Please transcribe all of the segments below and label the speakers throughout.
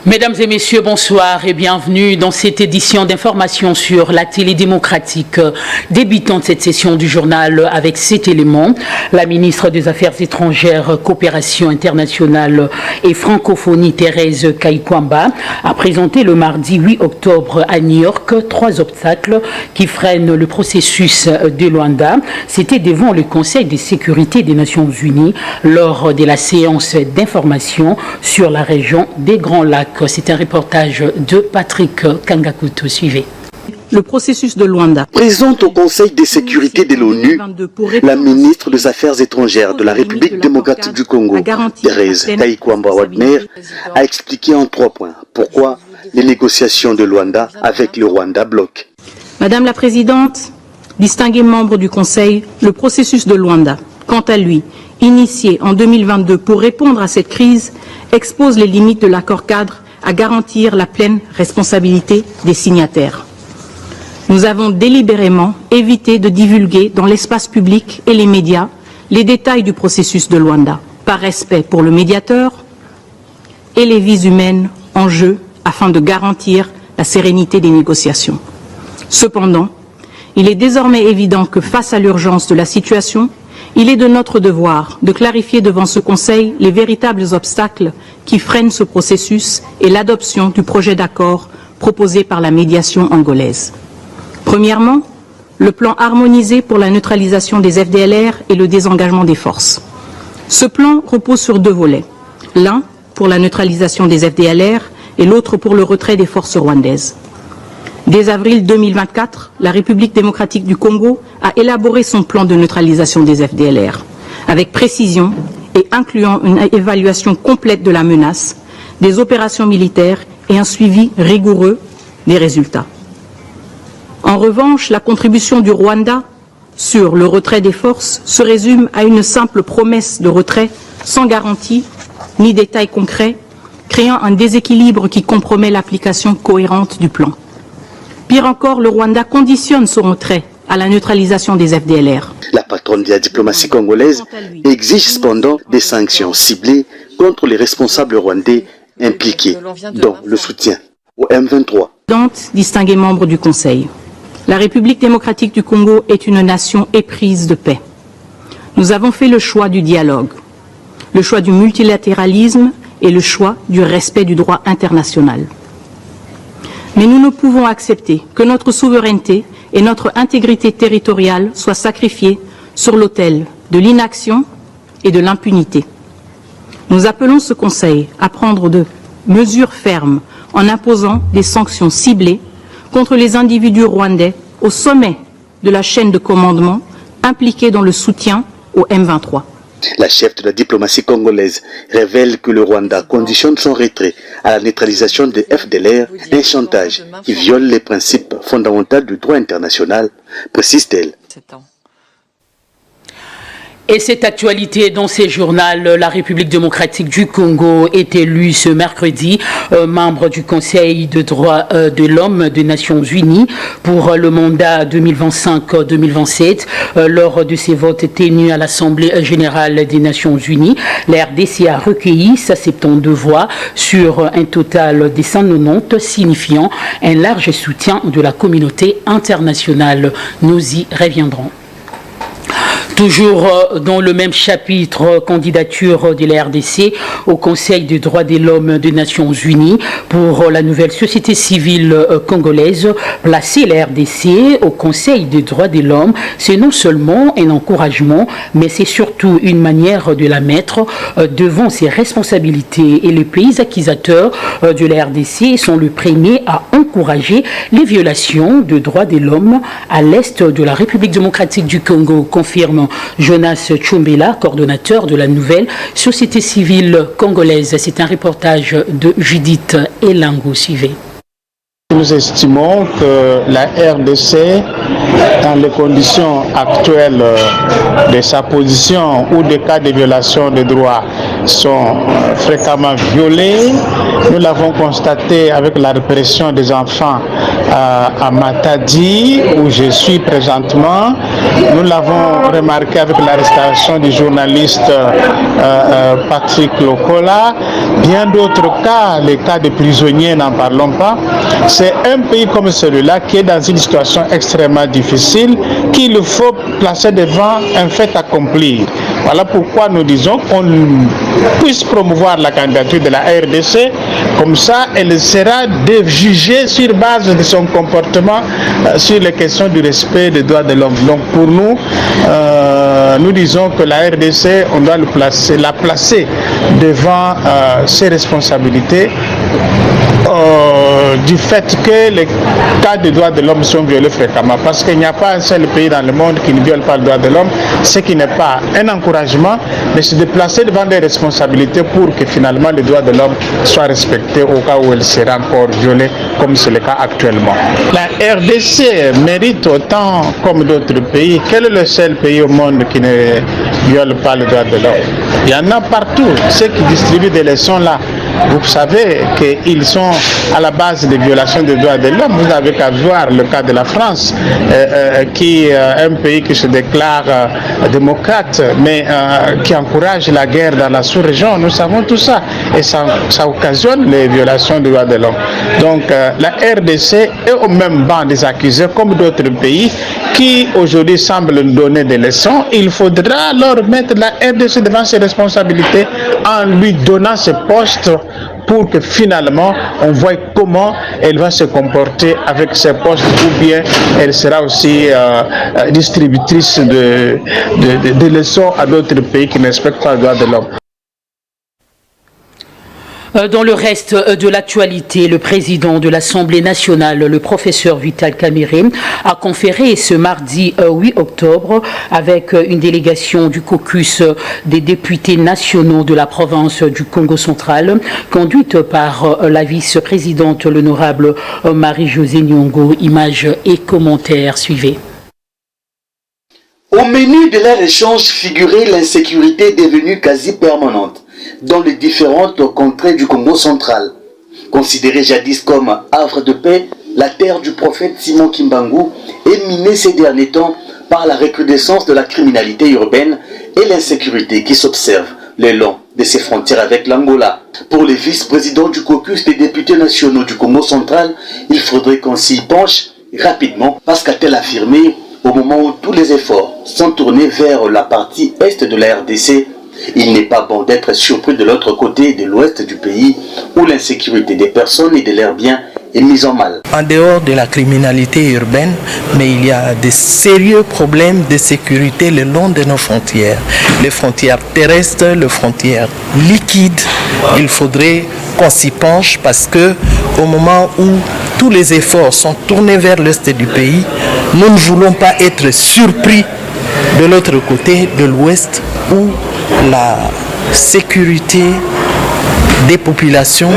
Speaker 1: Mesdames et messieurs, bonsoir et bienvenue dans cette édition d'information sur la télé démocratique. Débutant cette session du journal avec 7 éléments, la ministre des Affaires étrangères, coopération internationale et francophonie Thérèse Kaikwamba a présenté le mardi 8 octobre à New York 3 obstacles qui freinent le processus de Luanda. C'était devant le Conseil de sécurité des Nations Unies lors de la séance d'information sur la région des Grands Lacs. C'est un reportage de Patrick Kangakuto. Suivez.
Speaker 2: Le processus de Luanda.
Speaker 3: Présente au Conseil de sécurité de l'ONU, la ministre des Affaires étrangères de la République démocratique du Congo, Thérèse Kaikwamba-Wagner, a expliqué en 3 points pourquoi les négociations de Luanda avec le Rwanda bloquent.
Speaker 2: Madame la Présidente, distingués membres du Conseil, le processus de Luanda, quant à lui, initié en 2022 pour répondre à cette crise, expose les limites de l'accord cadre à garantir la pleine responsabilité des signataires. Nous avons délibérément évité de divulguer dans l'espace public et les médias les détails du processus de Luanda, par respect pour le médiateur et les vies humaines en jeu afin de garantir la sérénité des négociations. Cependant, il est désormais évident que face à l'urgence de la situation, il est de notre devoir de clarifier devant ce Conseil les véritables obstacles qui freinent ce processus et l'adoption du projet d'accord proposé par la médiation angolaise. Premièrement, le plan harmonisé pour la neutralisation des FDLR et le désengagement des forces. Ce plan repose sur 2 volets, l'un pour la neutralisation des FDLR et l'autre pour le retrait des forces rwandaises. Dès avril 2024, la République démocratique du Congo a élaboré son plan de neutralisation des FDLR, avec précision et incluant une évaluation complète de la menace, des opérations militaires et un suivi rigoureux des résultats. En revanche, la contribution du Rwanda sur le retrait des forces se résume à une simple promesse de retrait sans garantie ni détails concrets, créant un déséquilibre qui compromet l'application cohérente du plan. Pire encore, le Rwanda conditionne son retrait à la neutralisation des FDLR.
Speaker 3: La patronne de la diplomatie congolaise exige cependant des sanctions ciblées contre les responsables rwandais impliqués, dont le soutien au M23.
Speaker 2: Distingués membres du Conseil, la République démocratique du Congo est une nation éprise de paix. Nous avons fait le choix du dialogue, le choix du multilatéralisme et le choix du respect du droit international. Mais nous ne pouvons accepter que notre souveraineté et notre intégrité territoriale soient sacrifiées sur l'autel de l'inaction et de l'impunité. Nous appelons ce Conseil à prendre de mesures fermes en imposant des sanctions ciblées contre les individus rwandais au sommet de la chaîne de commandement impliqués dans le soutien au M23.
Speaker 3: La chef de la diplomatie congolaise révèle que le Rwanda conditionne son retrait à la neutralisation des FDLR, un chantage qui viole les principes fondamentaux du droit international, précise-t-elle.
Speaker 1: Et cette actualité dans ces journaux, la République démocratique du Congo est élue ce mercredi membre du Conseil de droits de l'homme des Nations Unies pour le mandat 2025-2027. Lors de ces votes tenus à l'Assemblée générale des Nations Unies, la RDC a recueilli 72 voix sur un total de 190, signifiant un large soutien de la communauté internationale. Nous y reviendrons. Toujours dans le même chapitre, candidature de la RDC au Conseil des droits de l'homme des Nations Unies pour la nouvelle société civile congolaise. Placer la RDC au Conseil des droits de l'homme, c'est non seulement un encouragement, mais c'est surtout une manière de la mettre devant ses responsabilités. Et les pays accusateurs de la RDC sont les premiers à encourager les violations de droits de l'homme à l'est de la République démocratique du Congo, confirme Jonas Tchombela, coordonnateur de la nouvelle société civile congolaise. C'est un reportage de Judith Elango. Suivez.
Speaker 4: Nous estimons que la RDC, dans les conditions actuelles de sa position où des cas de violation des droits sont fréquemment violés, Nous l'avons constaté avec la répression des enfants à Matadi, où je suis présentement. Nous l'avons remarqué avec l'arrestation du journaliste Patrick Lokola. Bien d'autres cas, les cas de prisonniers, n'en parlons pas. C'est un pays comme celui-là qui est dans une situation extrêmement difficile, qu'il faut placer devant un fait accompli. Voilà pourquoi nous disons qu'on puisse promouvoir la candidature de la RDC, comme ça elle sera jugée sur base de son comportement sur les questions du respect des droits de l'homme. Donc pour nous, nous disons que la RDC, on doit la placer devant ses responsabilités. Du fait que les cas de droits de l'homme sont violés fréquemment, parce qu'il n'y a pas un seul pays dans le monde qui ne viole pas le droit de l'homme, ce qui n'est pas un encouragement, mais c'est de placer devant des responsabilités pour que finalement les droits de l'homme soient respectés au cas où elle sera encore violée, comme c'est le cas actuellement. La RDC mérite autant comme d'autres pays. Quel est le seul pays au monde qui ne viole pas le droit de l'homme? Il y en a partout. Ceux qui distribuent des leçons là, vous savez qu'ils sont à la base des violations des droits de l'homme. Vous n'avez qu'à voir le cas de la France, qui est un pays qui se déclare démocrate, mais qui encourage la guerre dans la sous-région. Nous savons tout ça. Et ça occasionne les violations des droits de l'homme. Donc la RDC est au même banc des accusés comme d'autres pays qui aujourd'hui semblent nous donner des leçons. Il faudra alors mettre la RDC devant ses responsabilités en lui donnant ses postes pour que finalement on voit comment elle va se comporter avec ses postes, ou bien elle sera aussi distributrice de leçons à d'autres pays qui ne respectent pas le droit de l'homme.
Speaker 1: Dans le reste de l'actualité, le président de l'Assemblée nationale, le professeur Vital Kamerhe, a conféré ce mardi 8 octobre avec une délégation du caucus des députés nationaux de la province du Congo central, conduite par la vice-présidente, l'honorable Marie-Josée Nyongo. Images et commentaires, suivez.
Speaker 3: Au menu de leur échange figurait l'insécurité devenue quasi permanente dans les différentes contrées du Congo central. Considérée jadis comme havre de paix, la terre du prophète Simon Kimbangu est minée ces derniers temps par la recrudescence de la criminalité urbaine et l'insécurité qui s'observe le long de ses frontières avec l'Angola. Pour les vice-présidents du caucus des députés nationaux du Congo central, il faudrait qu'on s'y penche rapidement, parce qu'a-t-elle affirmé, au moment où tous les efforts sont tournés vers la partie est de la RDC, il n'est pas bon d'être surpris de l'autre côté de l'ouest du pays où l'insécurité des personnes et de leurs biens est mise en mal.
Speaker 5: En dehors de la criminalité urbaine, mais il y a de sérieux problèmes de sécurité le long de nos frontières. Les frontières terrestres, les frontières liquides, il faudrait qu'on s'y penche parce que au moment où tous les efforts sont tournés vers l'est du pays, nous ne voulons pas être surpris de l'autre côté de l'ouest où la sécurité des populations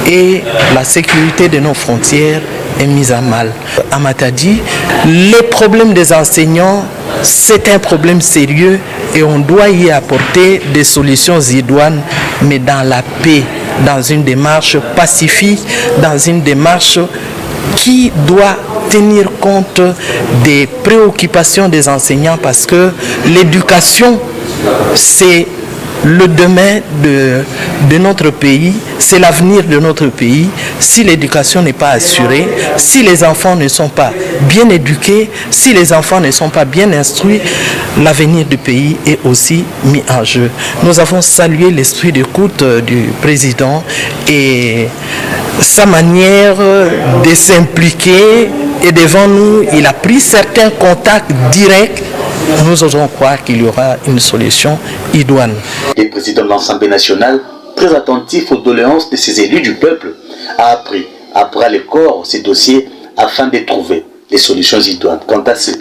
Speaker 5: et la sécurité de nos frontières est mise à mal. À Matadi, le problème des enseignants, c'est un problème sérieux et on doit y apporter des solutions idoines, mais dans la paix, dans une démarche pacifique, dans une démarche qui doit tenir compte des préoccupations des enseignants, parce que l'éducation, c'est le demain de notre pays, c'est l'avenir de notre pays. Si l'éducation n'est pas assurée, si les enfants ne sont pas bien éduqués, si les enfants ne sont pas bien instruits, l'avenir du pays est aussi mis en jeu. Nous avons salué l'esprit d'écoute du président et sa manière de s'impliquer, et devant nous, il a pris certains contacts directs. Nous osons croire qu'il y aura une solution idoine.
Speaker 3: Le président de l'Assemblée nationale, très attentif aux doléances de ses élus du peuple, a appris à bras le corps ces dossiers afin de trouver des solutions idoines. Quant à ce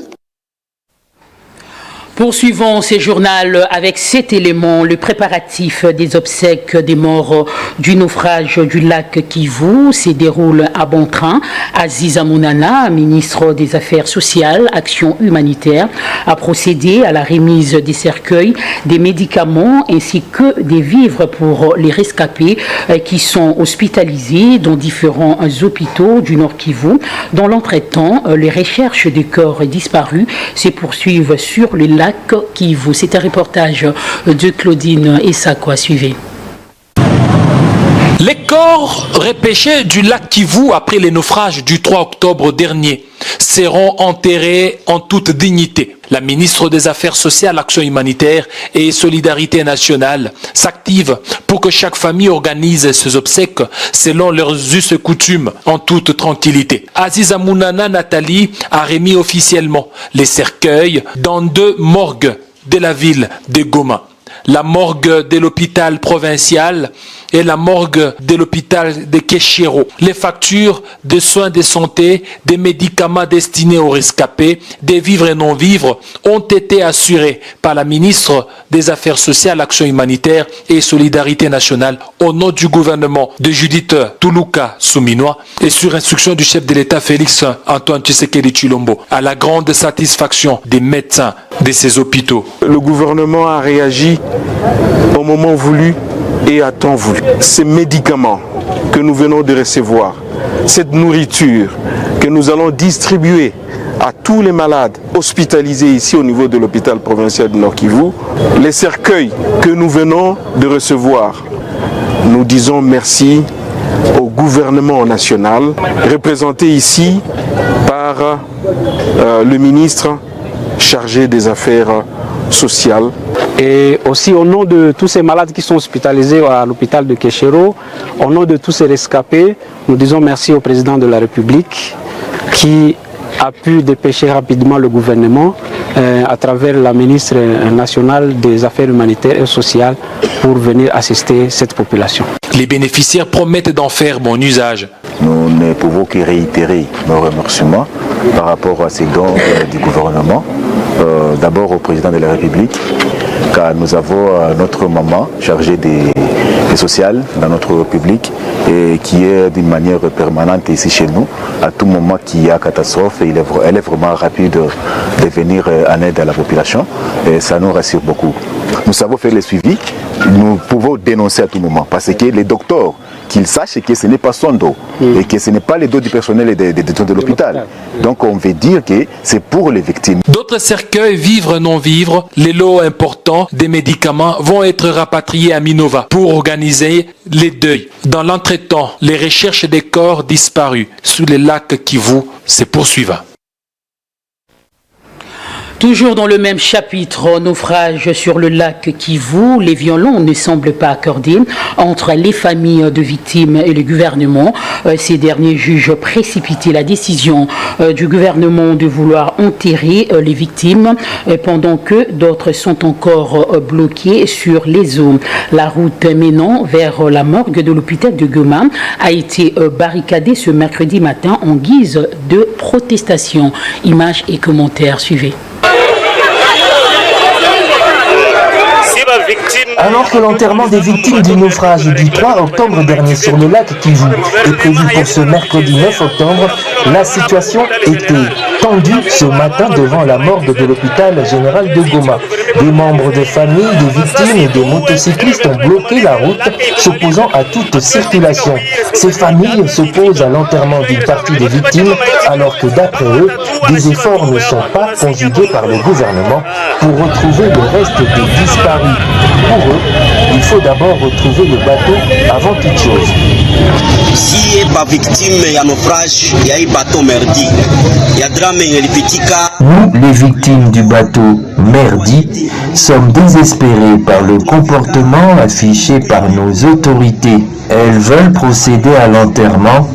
Speaker 1: Poursuivons ce journal avec cet élément, le préparatif des obsèques des morts du naufrage du lac Kivu se déroule à bon train. Aziza Mounana, ministre des Affaires sociales, Action humanitaire, a procédé à la remise des cercueils, des médicaments ainsi que des vivres pour les rescapés qui sont hospitalisés dans différents hôpitaux du Nord Kivu. Dans l'entretemps, les recherches des corps disparus se poursuivent sur le lac Kivu. C'est un reportage de Claudine Essako à suivre.
Speaker 6: Les corps repêchés du lac Kivu après les naufrages du 3 octobre dernier seront enterrés en toute dignité. La ministre des Affaires sociales, Action humanitaire et Solidarité nationale s'active pour que chaque famille organise ses obsèques selon leurs us et coutumes en toute tranquillité. Aziza Mounana Nathalie a remis officiellement les cercueils dans 2 morgues de la ville de Goma. La morgue de l'hôpital provincial et la morgue de l'hôpital de Keshiro. Les factures de soins de santé, des médicaments destinés aux rescapés, des vivres et non-vivres ont été assurées par la ministre des Affaires sociales, Action humanitaire et Solidarité nationale au nom du gouvernement de Judith Tuluka Souminois et sur instruction du chef de l'État Félix Antoine Tshisekedi Tshilombo, à la grande satisfaction des médecins de ces hôpitaux.
Speaker 7: Le gouvernement a réagi au moment voulu et à temps voulu. Ces médicaments que nous venons de recevoir, cette nourriture que nous allons distribuer à tous les malades hospitalisés ici au niveau de l'hôpital provincial du Nord Kivu, les cercueils que nous venons de recevoir, nous disons merci au gouvernement national, représenté ici par le ministre chargé des Affaires sociales.
Speaker 8: Et aussi au nom de tous ces malades qui sont hospitalisés à l'hôpital de Keshiro, au nom de tous ces rescapés, nous disons merci au président de la République qui a pu dépêcher rapidement le gouvernement à travers la ministre nationale des Affaires humanitaires et sociales pour venir assister cette population.
Speaker 6: Les bénéficiaires promettent d'en faire bon usage.
Speaker 9: Nous ne pouvons que réitérer nos remerciements par rapport à ces dons du gouvernement. D'abord au président de la République, car nous avons notre maman chargée des sociales dans notre public et qui est d'une manière permanente ici chez nous. À tout moment qu'il y a catastrophe, elle est vraiment rapide de venir en aide à la population et ça nous rassure beaucoup. Nous savons faire le suivi, nous pouvons dénoncer à tout moment parce que les docteurs, qu'ils sachent que ce n'est pas son dos et que ce n'est pas le dos du personnel de l'hôpital. Donc on veut dire que c'est pour les victimes.
Speaker 6: D'autres cercueils, vivres et non-vivres, les lots importants des médicaments vont être rapatriés à Minova pour organiser les deuils. Dans l'entretemps, les recherches des corps disparus sous les lacs Kivu se poursuivent.
Speaker 1: Toujours dans le même chapitre, naufrage sur le lac Kivu, les violons ne semblent pas accordés entre les familles de victimes et le gouvernement. Ces derniers jugent précipiter la décision du gouvernement de vouloir enterrer les victimes pendant que d'autres sont encore bloqués sur les eaux. La route menant vers la morgue de l'hôpital de Goma a été barricadée ce mercredi matin en guise de protestation. Images et commentaires, suivez.
Speaker 10: Alors que l'enterrement des victimes du naufrage du 3 octobre dernier sur le lac Kivu est prévu pour ce mercredi 9 octobre, la situation était tendue ce matin devant la morgue de l'hôpital général de Goma. Des membres de famille, des victimes et des motocyclistes ont bloqué la route, s'opposant à toute circulation. Ces familles s'opposent à l'enterrement d'une partie des victimes, alors que d'après eux, des efforts ne sont pas conjugués par le gouvernement pour retrouver le reste des disparus. Pour eux, il faut d'abord retrouver le bateau avant toute chose.
Speaker 11: Si pas victime, il y a naufrage, il y a un bateau merdi. Il y a drame et
Speaker 10: nous, les victimes du bateau Merdi, sommes désespérés par le comportement affiché par nos autorités. Elles veulent procéder à l'enterrement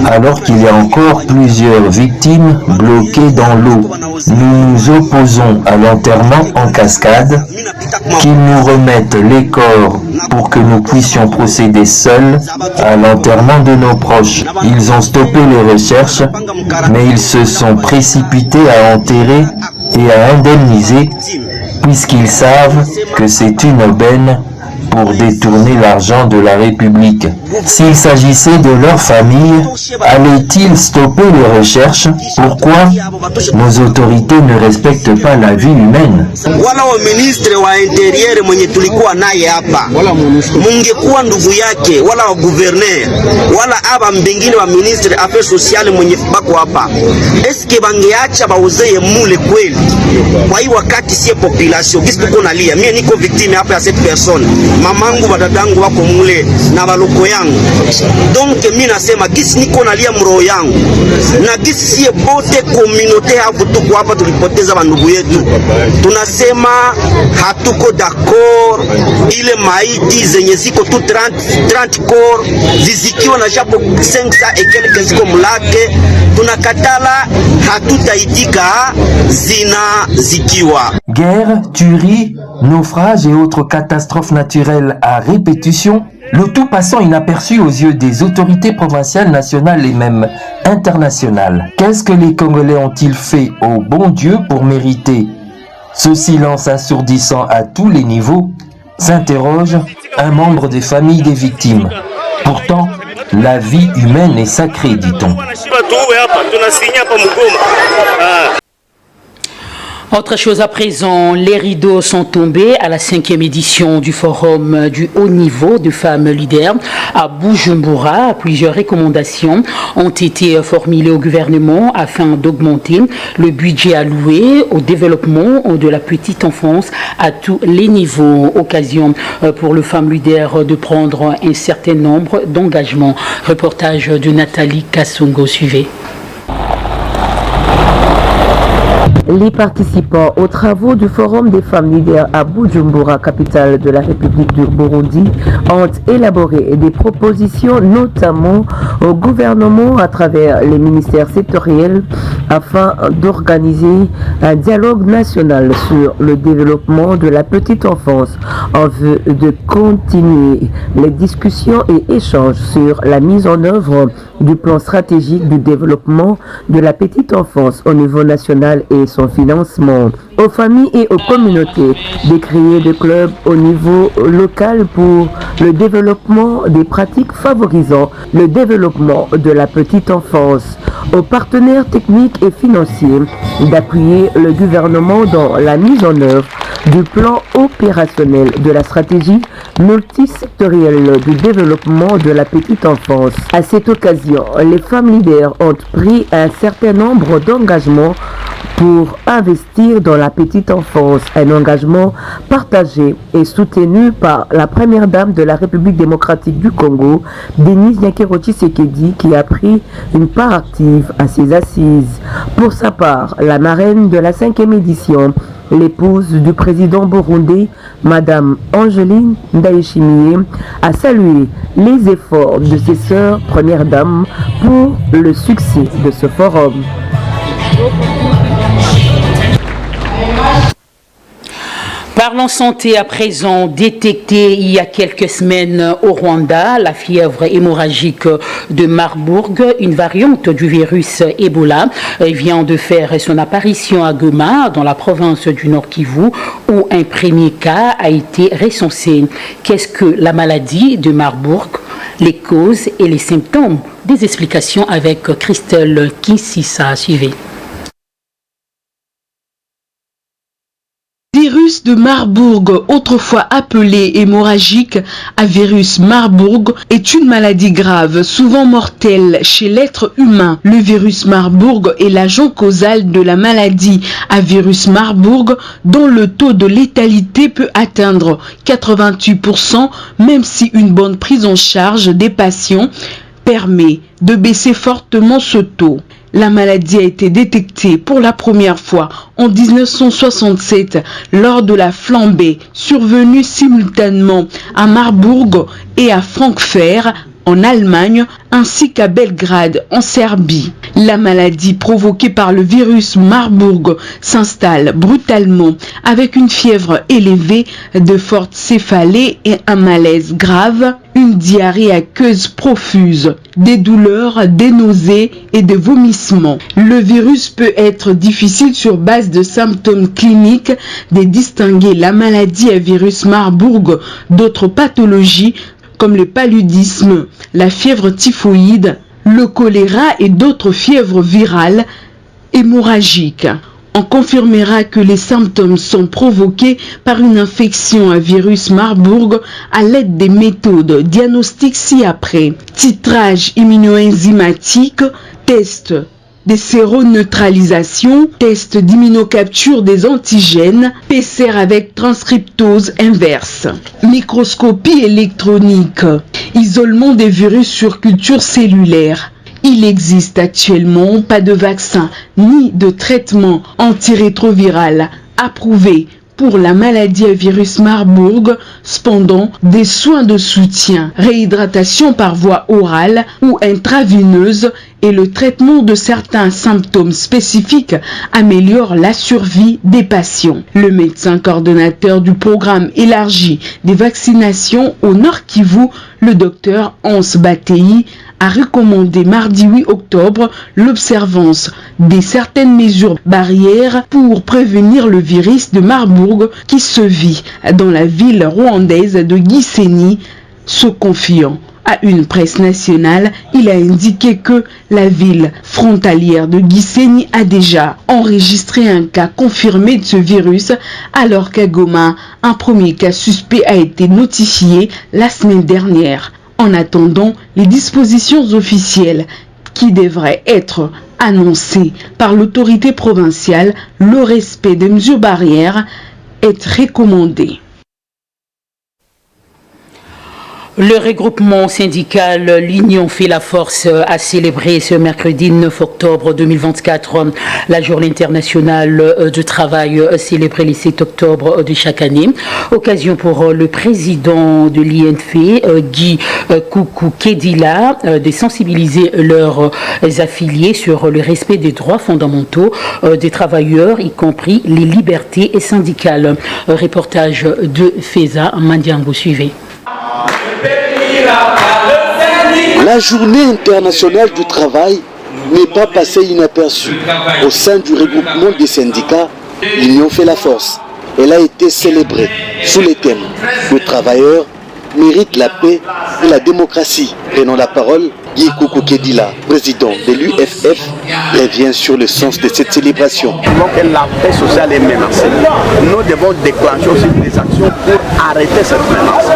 Speaker 10: alors qu'il y a encore plusieurs victimes bloquées dans l'eau. Nous nous opposons à l'enterrement en cascade, qu'ils nous remettent les corps pour que nous puissions procéder seuls à l'enterrement de nos proches. Ils ont stoppé les recherches, mais ils se sont précipités à enterrer et à indemniser puisqu'ils savent que c'est une aubaine pour détourner l'argent de la République. S'il s'agissait de leur famille, allaient-ils stopper les recherches? Pourquoi nos autorités ne respectent pas la vie humaine?
Speaker 11: Wala wa ministre wa interieur mwenye tulikuwa naye hapa, mungekuwa ndugu yake, wala wa gouverneur, wala aba mbengine wa ministre affaires sociales mwenye bako hapa, eske bangeacha bauzeye mule kweli? Kwa hii wakati sie population kisi tuko nalia, mimi niko victime hapa ya cette personne, mamangu badadangu wako mule na baloko yangu. Donc mimi nasema kisi niko nalia mroho yangu, na kisi sie bote communauté hapo tuko hapa tulipoteza bandugu yetu, tunasema hatuko d'accord ile maiti zenye ziko tu 30 corps zizikiwa na japo 500 et quelques ziko mulake, tunakatala, hatutaitika zinazikiwa.
Speaker 10: Guerre, tuerie, naufrages et autres catastrophes naturelles à répétition, le tout passant inaperçu aux yeux des autorités provinciales, nationales et même internationales. Qu'est-ce que les Congolais ont-ils fait au bon Dieu pour mériter ce silence assourdissant à tous les niveaux? S'interroge un membre des familles des victimes. Pourtant, la vie humaine est sacrée, dit-on.
Speaker 1: Autre chose à présent, les rideaux sont tombés à la 5e édition du forum du haut niveau de femmes leaders à Bujumbura. Plusieurs recommandations ont été formulées au gouvernement afin d'augmenter le budget alloué au développement de la petite enfance à tous les niveaux. Occasion pour les femmes leaders de prendre un certain nombre d'engagements. Reportage de Nathalie Kassongo, suivez.
Speaker 12: Les participants aux travaux du Forum des femmes leaders à Bujumbura, capitale de la République du Burundi, ont élaboré des propositions notamment au gouvernement à travers les ministères sectoriels afin d'organiser un dialogue national sur le développement de la petite enfance en vue de continuer les discussions et échanges sur la mise en œuvre du plan stratégique du développement de la petite enfance au niveau national et son financement. Aux familles et aux communautés de créer des clubs au niveau local pour le développement des pratiques favorisant le développement de la petite enfance. Aux partenaires techniques et financiers d'appuyer le gouvernement dans la mise en œuvre du plan opérationnel de la stratégie multisectorielle du développement de la petite enfance. À cette occasion, les femmes leaders ont pris un certain nombre d'engagements pour investir dans la petite enfance, un engagement partagé et soutenu par la première dame de la République démocratique du Congo, Denise Nyakero Tshisekedi, qui a pris une part active à ces assises. Pour sa part, la marraine de la 5e édition, l'épouse du président burundais, Madame Angeline Ndayishimiye, a salué les efforts de ses sœurs premières dames pour le succès de ce forum.
Speaker 1: Parlons santé à présent. Détectée il y a quelques semaines au Rwanda, la fièvre hémorragique de Marburg, une variante du virus Ebola, vient de faire son apparition à Goma, dans la province du Nord Kivu, où un premier cas a été recensé. Qu'est-ce que la maladie de Marburg? Les causes et les symptômes? Des explications avec Christelle Kinsissa. Suivez.
Speaker 13: Virus de Marburg, autrefois appelé hémorragique à virus Marburg, est une maladie grave, souvent mortelle chez l'être humain. Le virus Marburg est l'agent causal de la maladie à virus Marburg, dont le taux de létalité peut atteindre 88%, même si une bonne prise en charge des patients permet de baisser fortement ce taux. La maladie a été détectée pour la première fois en 1967 lors de la flambée survenue simultanément à Marburg et à Francfort en Allemagne ainsi qu'à Belgrade en Serbie. La maladie provoquée par le virus Marburg s'installe brutalement avec une fièvre élevée, de fortes céphalées et un malaise grave. une diarrhée aqueuse profuse, des douleurs, des nausées et des vomissements. Le virus peut être difficile sur base de symptômes cliniques de distinguer la maladie à virus Marburg d'autres pathologies comme le paludisme, la fièvre typhoïde, le choléra et d'autres fièvres virales hémorragiques. On confirmera que les symptômes sont provoqués par une infection à virus Marburg à l'aide des méthodes diagnostiques ci-après. Titrage immunoenzymatique, test des séroneutralisation, test d'immunocapture des antigènes, PCR avec transcriptose inverse, microscopie électronique, isolement des virus sur culture cellulaire. Il existe actuellement pas de vaccin ni de traitement antirétroviral approuvé pour la maladie à virus Marburg. Cependant, des soins de soutien, réhydratation par voie orale ou intravineuse et le traitement de certains symptômes spécifiques améliorent la survie des patients. Le médecin coordonnateur du programme élargi des vaccinations au Nord Kivu, le docteur Hans Batei, a recommandé mardi 8 octobre l'observance de certaines mesures barrières pour prévenir le virus de Marburg qui se vit dans la ville rwandaise de Gisenyi. Se confiant à une presse nationale, il a indiqué que la ville frontalière de Gisenyi a déjà enregistré un cas confirmé de ce virus, alors qu'à Goma, un premier cas suspect a été notifié la semaine dernière. En attendant les dispositions officielles qui devraient être annoncées par l'autorité provinciale, le respect des mesures barrières est recommandé.
Speaker 1: Le regroupement syndical L'Union fait la force a célébré ce mercredi 9 octobre 2024 la journée internationale du travail célébrée le 7 octobre de chaque année. Occasion pour le président de l'INF, Guy Koukou-Kedila, de sensibiliser leurs affiliés sur le respect des droits fondamentaux des travailleurs, y compris les libertés syndicales. Reportage de Feza Mandiango, suivez.
Speaker 3: La journée internationale du travail n'est pas passée inaperçue. Au sein du regroupement des syndicats, l'Union fait la force. Elle a été célébrée sous les thèmes « Le travailleur mérite la paix et la démocratie ». Prenons la parole, Guy Koukou-Kedila, président de l'UFF, revient sur le sens de cette célébration.
Speaker 14: Que la paix sociale est menacée. Nous devons déclencher aussi des actions pour arrêter cette menace.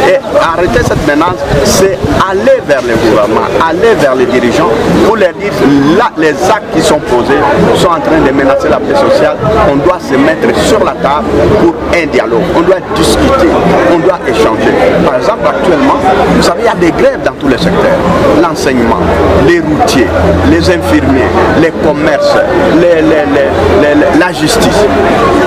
Speaker 14: Et arrêter cette menace, c'est aller vers le gouvernement, aller vers les dirigeants pour leur dire là, les actes qui sont posés sont en train de menacer la paix sociale. On doit se mettre sur la table pour un dialogue. On doit discuter, on doit échanger. Par exemple, actuellement, vous savez, il y a des grèves dans tous les secteurs. L'enseignement, les routiers, les infirmiers, les commerces, la justice.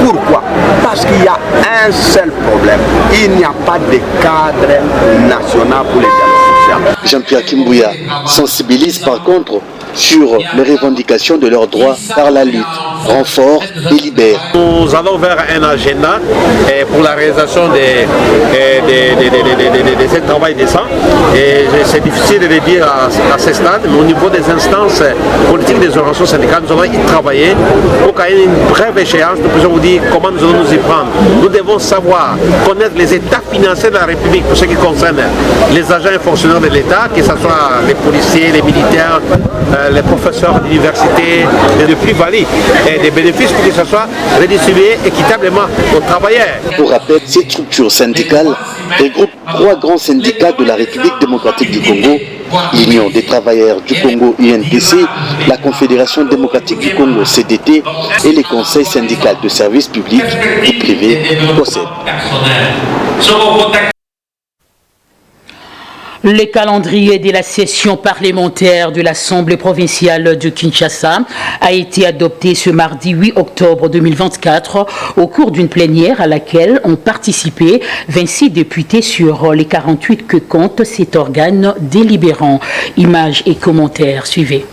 Speaker 14: Pourquoi? Parce qu'il y a un seul problème. Il n'y a pas de cadre national pour les dialogues sociaux.
Speaker 3: Jean-Pierre Kimbouya sensibilise par contre sur les revendications de leurs droits par la lutte, renfort et libère.
Speaker 15: Nous allons vers un agenda pour la réalisation de ce travail décent. Et c'est difficile de le dire à ce stade, mais au niveau des instances politiques des organisations syndicales, nous allons y travailler pour qu'il y ait une brève échéance. Nous pouvons vous dire comment nous allons nous y prendre. Nous devons savoir connaître les états financiers de la République pour ce qui concerne les agents et fonctionnaires de l'État, que ce soit les policiers, les militaires, les professeurs d'université, les plus-values et des bénéfices pour que ce soit redistribué équitablement aux travailleurs.
Speaker 3: Pour rappel, cette structure syndicale regroupe 3 grands syndicats de la République démocratique du Congo, l'Union des travailleurs du Congo UNTC, la Confédération démocratique du Congo CDT et les conseils syndicaux de services publics et privés COSEP.
Speaker 1: Le calendrier de la session parlementaire de l'Assemblée provinciale de Kinshasa a été adopté ce mardi 8 octobre 2024 au cours d'une plénière à laquelle ont participé 26 députés sur les 48 que compte cet organe délibérant. Images et commentaires, suivez.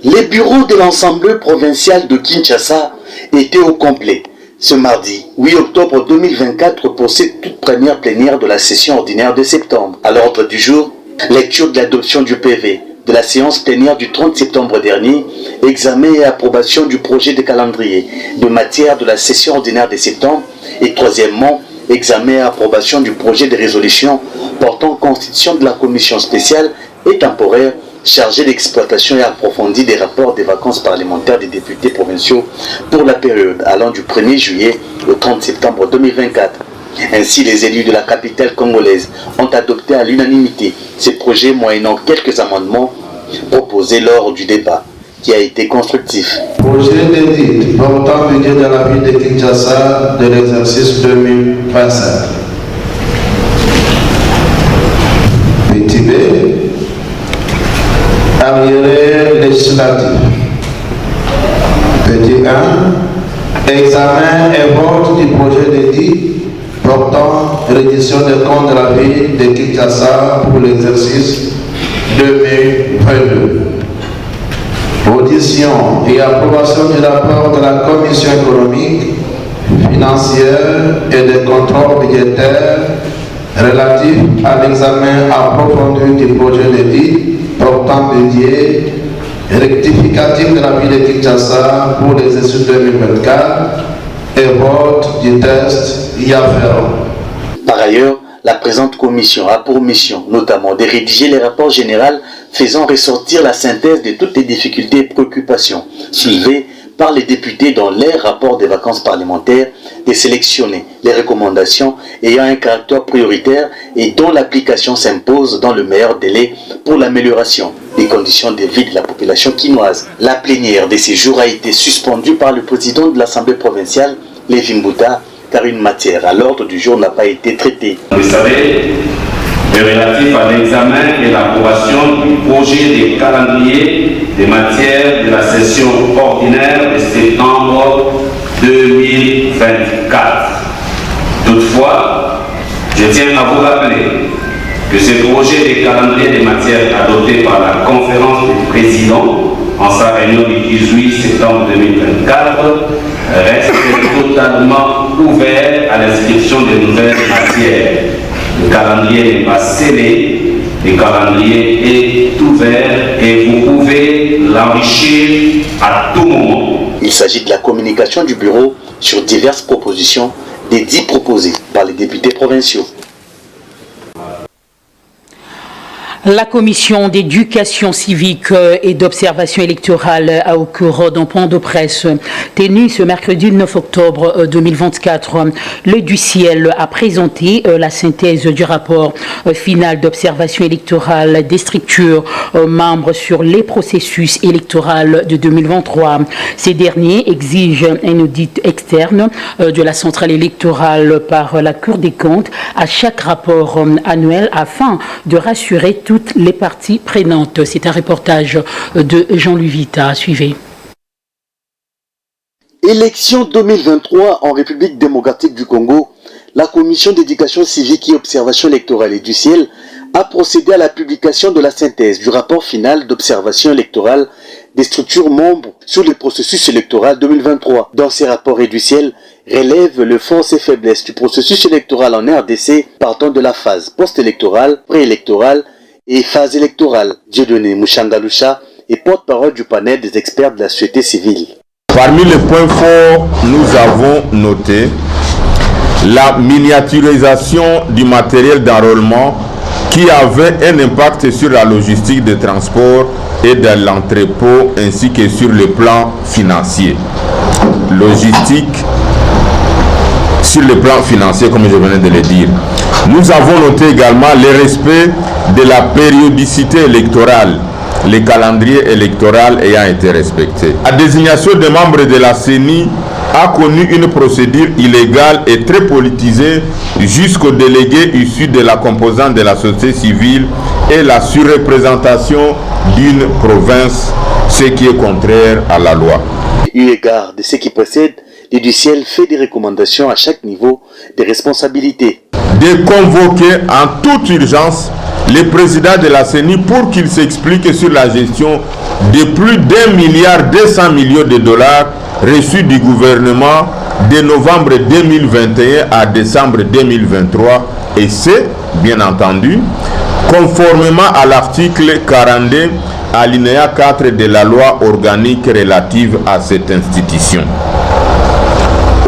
Speaker 3: Les bureaux de l'Assemblée provinciale de Kinshasa étaient au complet. Ce mardi, 8 octobre 2024, procède toute première plénière de la session ordinaire de septembre. À l'ordre du jour, lecture de l'adoption du PV de la séance plénière du 30 septembre dernier, examen et approbation du projet de calendrier de matière de la session ordinaire de septembre et troisièmement, examen et approbation du projet de résolution portant constitution de la commission spéciale et temporaire chargée d'exploitation et approfondie des rapports des vacances parlementaires des députés provinciaux pour la période allant du 1er juillet au 30 septembre 2024. Ainsi, les élus de la capitale congolaise ont adopté à l'unanimité ces projets moyennant quelques amendements proposés lors du débat qui a été constructif.
Speaker 16: Projet d'édit portant budget de la ville de Kinshasa de l'exercice 2025. Petit B. Arriéré législatif. Petit 1. Examen et vote du projet d'édit portant reddition des comptes de la ville de Kinshasa pour l'exercice 2022. Audition et approbation du rapport de la Commission économique, financière et de contrôle budgétaire relatif à l'examen approfondi du projet d'édit portant budget rectificatif de la ville de Kinshasa pour l'exercice 2024 et vote du test y afférent.
Speaker 3: Par ailleurs, la présente commission a pour mission notamment de rédiger les rapports généraux faisant ressortir la synthèse de toutes les difficultés et préoccupations soulevées par les députés dans leurs rapports des vacances parlementaires, de sélectionner les recommandations ayant un caractère prioritaire et dont l'application s'impose dans le meilleur délai pour l'amélioration des conditions de vie de la population quinoise. La plénière de ces jours a été suspendue par le président de l'Assemblée provinciale, Lévi Mbouta, car une matière à l'ordre du jour n'a pas été traitée.
Speaker 17: Vous savez, relatif à l'examen et l'approbation du projet de calendrier des matières de la session ordinaire de septembre 2024. Toutefois, je tiens à vous rappeler que ce projet de calendrier des matières adopté par la conférence des présidents en sa réunion du 18 septembre 2024 reste totalement ouvert à l'inscription de nouvelles matières. Le calendrier n'est pas scellé, le calendrier est ouvert et vous pouvez l'enrichir à tout moment.
Speaker 3: Il s'agit de la communication du bureau sur diverses propositions des 10 proposées par les députés provinciaux.
Speaker 1: La commission d'éducation civique et d'observation électorale a au cours d'un point de presse tenu ce mercredi 9 octobre 2024. Le DUCIEL a présenté la synthèse du rapport final d'observation électorale des structures membres sur les processus électoraux de 2023. Ces derniers exigent un audit externe de la centrale électorale par la Cour des comptes à chaque rapport annuel afin de rassurer toutes les parties prenantes. C'est un reportage de Jean-Louis Vita. Suivez.
Speaker 3: Élection 2023 en République démocratique du Congo, la commission d'éducation civique et observation électorale et DUCIEL a procédé à la publication de la synthèse du rapport final d'observation électorale des structures membres sur le processus électoral 2023. Dans ces rapports, DUCIEL relève les forces et faiblesses du processus électoral en RDC partant de la phase post-électorale, préélectorale et phase électorale. Dieudonné Mouchangaloucha est porte-parole du panel des experts de la société civile.
Speaker 18: Parmi les points forts, nous avons noté la miniaturisation du matériel d'enrôlement qui avait un impact sur la logistique de transport et de l'entrepôt ainsi que sur le plan financier. Logistique sur le plan financier, comme je venais de le dire. Nous avons noté également le respect de la périodicité électorale, le calendrier électoral ayant été respecté. La désignation des membres de la CENI a connu une procédure illégale et très politisée jusqu'aux délégués issus de la composante de la société civile et la surreprésentation d'une province, ce qui est contraire à la loi.
Speaker 3: Eu égard de ce qui précède, le DUCIEL fait des recommandations à chaque niveau de responsabilité.
Speaker 18: De convoquer en toute urgence le président de la CENI pour qu'il s'explique sur la gestion de plus d'1,2 milliard reçus du gouvernement de novembre 2021 à décembre 2023 et c'est, bien entendu, conformément à l'article 42 alinéa 4 de la loi organique relative à cette institution.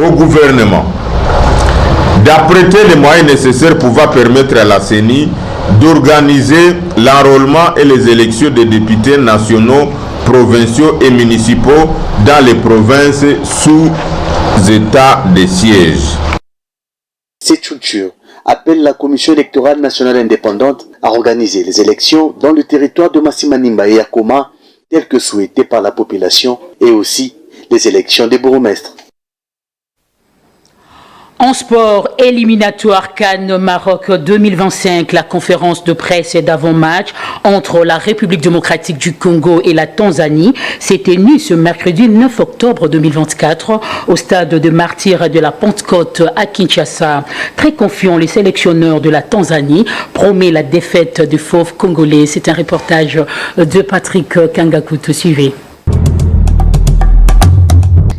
Speaker 18: Au gouvernement d'apprêter les moyens nécessaires pour permettre à la CENI d'organiser l'enrôlement et les élections des députés nationaux, provinciaux et municipaux dans les provinces sous état de siège.
Speaker 3: Cette structure appelle la Commission électorale nationale indépendante à organiser les élections dans le territoire de Massimanimba et Akoma, telles que souhaitées par la population, et aussi les élections des bourgmestres.
Speaker 1: En sport, éliminatoire Cannes Maroc 2025, la conférence de presse d'avant-match entre la République démocratique du Congo et la Tanzanie s'est tenue ce mercredi 9 octobre 2024 au stade de Martyrs de la Pentecôte à Kinshasa. Très confiants, les sélectionneurs de la Tanzanie promettent la défaite des fauves congolais. C'est un reportage de Patrick Kangakutu. Suivez.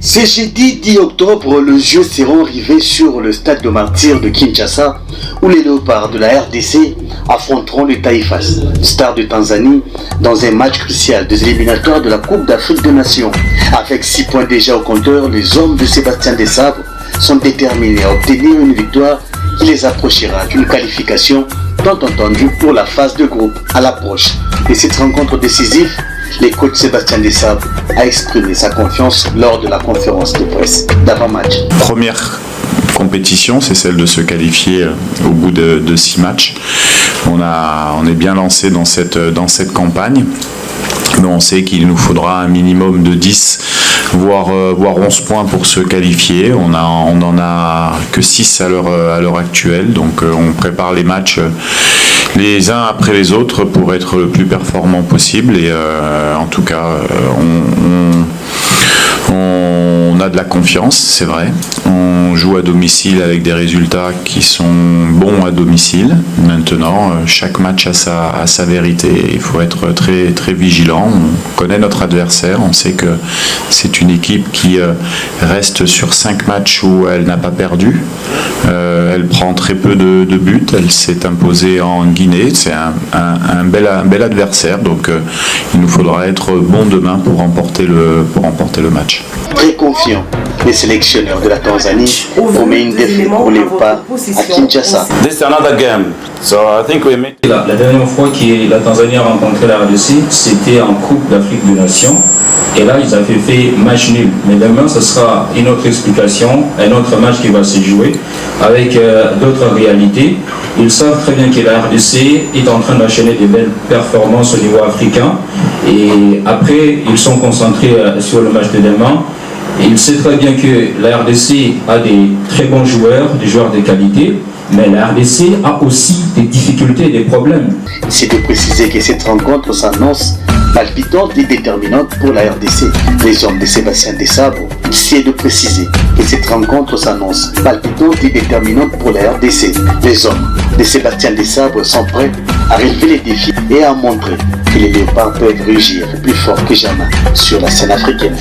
Speaker 3: Ce jeudi 10 octobre, les Jeux seront arrivés sur le stade de Martyrs de Kinshasa où les léopards de la RDC affronteront les Taïfas, stars de Tanzanie, dans un match crucial des éliminatoires de la Coupe d'Afrique des Nations. Avec 6 points déjà au compteur, les hommes de Sébastien Desabre sont déterminés à obtenir une victoire qui les approchera d'une qualification tant attendue pour la phase de groupe. À l'approche de cette rencontre décisive, le coach Sébastien Desabre a exprimé sa confiance lors de la conférence de presse d'avant-match.
Speaker 19: Première compétition, c'est celle de se qualifier au bout de 6 matchs. On est bien lancé dans cette campagne. Mais on sait qu'il nous faudra un minimum de 10 voire 11 points pour se qualifier. On n'en a que 6 à l'heure actuelle, donc on prépare les matchs les uns après les autres pour être le plus performant possible et en tout cas on a de la confiance, c'est vrai. On joue à domicile avec des résultats qui sont bons à domicile. Maintenant, chaque match a sa vérité. Il faut être très, très vigilant. On connaît notre adversaire. On sait que c'est une équipe qui reste sur 5 matchs où elle n'a pas perdu. Elle prend très peu de buts. Elle s'est imposée en Guinée. C'est un bel adversaire. Donc, il nous faudra être bon demain pour remporter le match.
Speaker 3: Très confiant, les sélectionneurs de la Tanzanie promettent une défaite pour les pas à Kinshasa.
Speaker 20: La dernière fois que la Tanzanie a rencontré la RDC, c'était en Coupe d'Afrique des Nations. Et là, ils avaient fait match nul. Mais demain, ce sera une autre explication, un autre match qui va se jouer avec d'autres réalités. Ils savent très bien que la RDC est en train d'enchaîner des belles performances au niveau africain. Et après, ils sont concentrés sur le match de demain. Il sait très bien que la RDC a des très bons joueurs, des joueurs de qualité, mais la RDC a aussi des difficultés et des problèmes.
Speaker 3: C'est de préciser que cette rencontre s'annonce palpitante et déterminante pour la RDC. Les hommes de Sébastien Desabre, c'est de préciser que cette rencontre s'annonce palpitante et déterminante pour la RDC. Les hommes de Sébastien Desabre sont prêts à relever les défis et à montrer que les léopards peuvent rugir plus fort que jamais sur la scène africaine.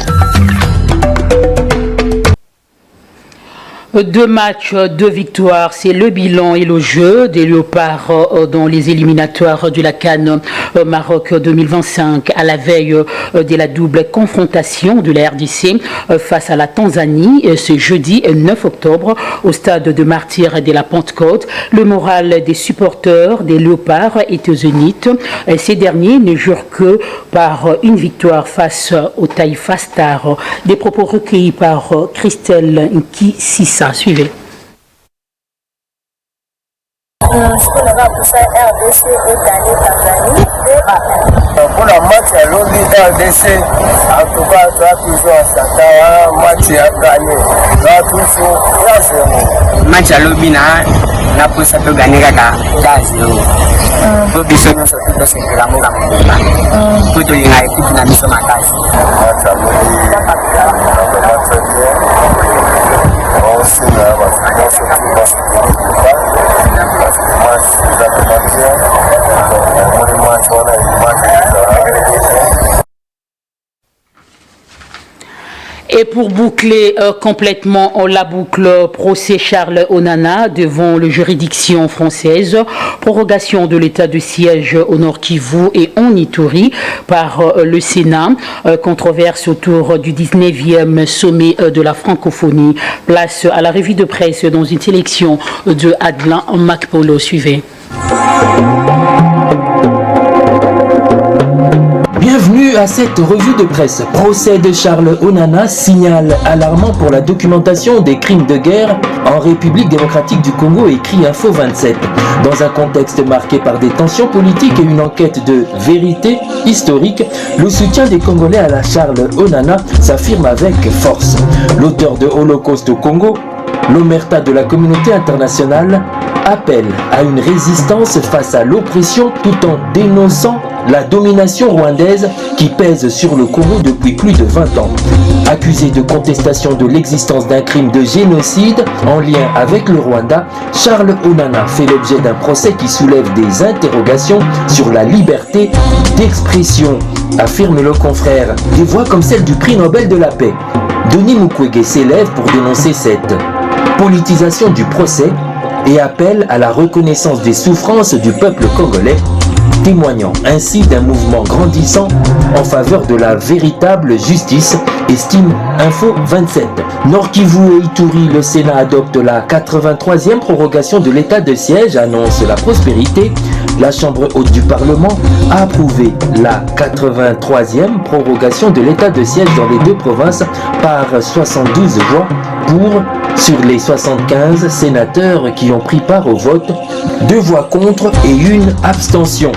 Speaker 1: 2 matchs, 2 victoires, c'est le bilan et le jeu des léopards dans les éliminatoires de la CAN Maroc 2025 à la veille de la double confrontation de la RDC face à la Tanzanie ce jeudi 9 octobre au stade de Martyrs de la Pentecôte. Le moral des supporters des léopards est au zénith. Ces derniers ne jurent que par une victoire face au Taïfa Star. Des propos recueillis par Christelle Nkisisa. Suivez.
Speaker 21: Pour la match à l'ONU RDC, en tout cas, tu as toujours un match à gagner. Tu as toujours match à l'ONU, na pour ça peut gagner kaka 2-0. Pour biso nous surtout que c'est la moga pour tout les équipes na biso makasi. Match à l'ONU, on s'est là, on s'est
Speaker 1: Et pour boucler complètement la boucle, procès Charles Onana devant la juridiction française, prorogation de l'état de siège au Nord Kivu et en Ituri par le Sénat, controverse autour du 19e sommet de la francophonie. Place à la revue de presse dans une sélection de Adlan Macpolo. Suivez.
Speaker 10: Bienvenue à cette revue de presse. Procès de Charles Onana, signal alarmant pour la documentation des crimes de guerre en République démocratique du Congo, écrit Info 27. Dans un contexte marqué par des tensions politiques et une enquête de vérité historique, le soutien des Congolais à la Charles Onana s'affirme avec force. L'auteur de Holocauste au Congo, l'omerta de la communauté internationale, appelle à une résistance face à l'oppression tout en dénonçant la domination rwandaise qui pèse sur le Congo depuis plus de 20 ans. Accusé de contestation de l'existence d'un crime de génocide en lien avec le Rwanda, Charles Onana fait l'objet d'un procès qui soulève des interrogations sur la liberté d'expression, affirme le confrère. Des voix comme celle du prix Nobel de la paix, Denis Mukwege, s'élèvent pour dénoncer cette politisation du procès et appelle à la reconnaissance des souffrances du peuple congolais, témoignant ainsi d'un mouvement grandissant en faveur de la véritable justice, estime Info 27. Nord Kivu et Ituri, le Sénat adopte la 83e prorogation de l'état de siège, annonce la prospérité. La Chambre haute du Parlement a approuvé la 83e prorogation de l'état de siège dans les deux provinces par 72 voix pour sur les 75 sénateurs qui ont pris part au vote, 2 voix contre et une abstention.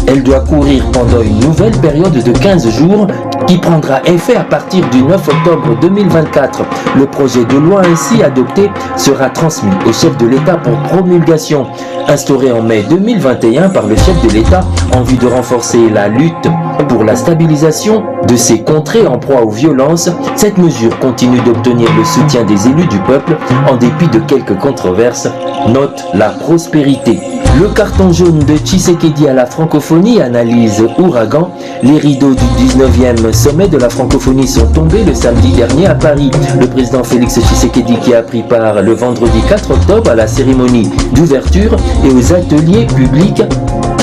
Speaker 10: Elle doit courir pendant une nouvelle période de 15 jours qui prendra effet à partir du 9 octobre 2024. Le projet de loi ainsi adopté sera transmis au chef de l'État pour promulgation. Instauré en mai 2021 par le chef de l'État en vue de renforcer la lutte pour la stabilisation de ces contrées en proie aux violences, cette mesure continue d'obtenir le soutien des élus du peuple en dépit de quelques controverses, note la prospérité. Le carton jaune de Tshisekedi à la francophonie, analyse Ouragan. Les rideaux du 19e sommet de la francophonie sont tombés le samedi dernier à Paris. Le président Félix Tshisekedi, qui a pris part le vendredi 4 octobre à la cérémonie d'ouverture et aux ateliers publics,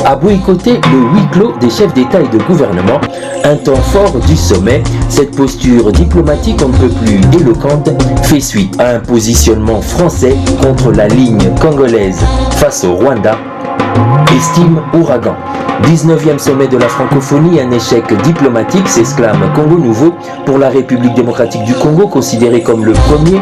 Speaker 10: a boycotté le huis clos des chefs d'État et de gouvernement. Un temps fort du sommet, cette posture diplomatique on ne peut plus éloquente fait suite à un positionnement français contre la ligne congolaise face au Rwanda, estime Ouragan. 19e sommet de la francophonie, un échec diplomatique, s'exclame Congo Nouveau pour la République démocratique du Congo, considéré comme le premier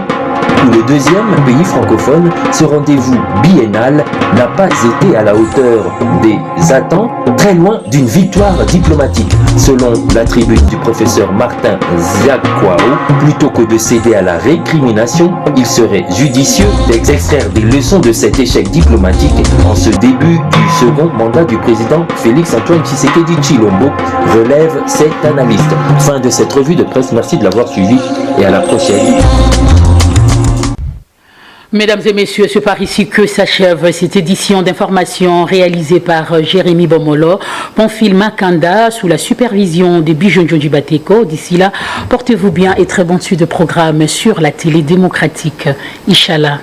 Speaker 10: ou le deuxième pays francophone. Ce rendez-vous biennal n'a pas été à la hauteur des attentes, très loin d'une victoire diplomatique. Selon la tribune du professeur Martin Ziakwao, plutôt que de céder à la récrimination, il serait judicieux d'extraire des leçons de cet échec diplomatique en ce début du second mandat du président Félix-Antoine Tshisekedi Tshilombo, relève cet analyste. Fin de cette revue de presse, merci de l'avoir suivi et à la prochaine.
Speaker 1: Mesdames et messieurs, c'est par ici que s'achève cette édition d'information réalisée par Jérémy Bomolo, Pamphile Makanda, sous la supervision des Bijonjo du Bateko. D'ici là, portez-vous bien et très bonne suite de programme sur la télé démocratique. Inch'Allah.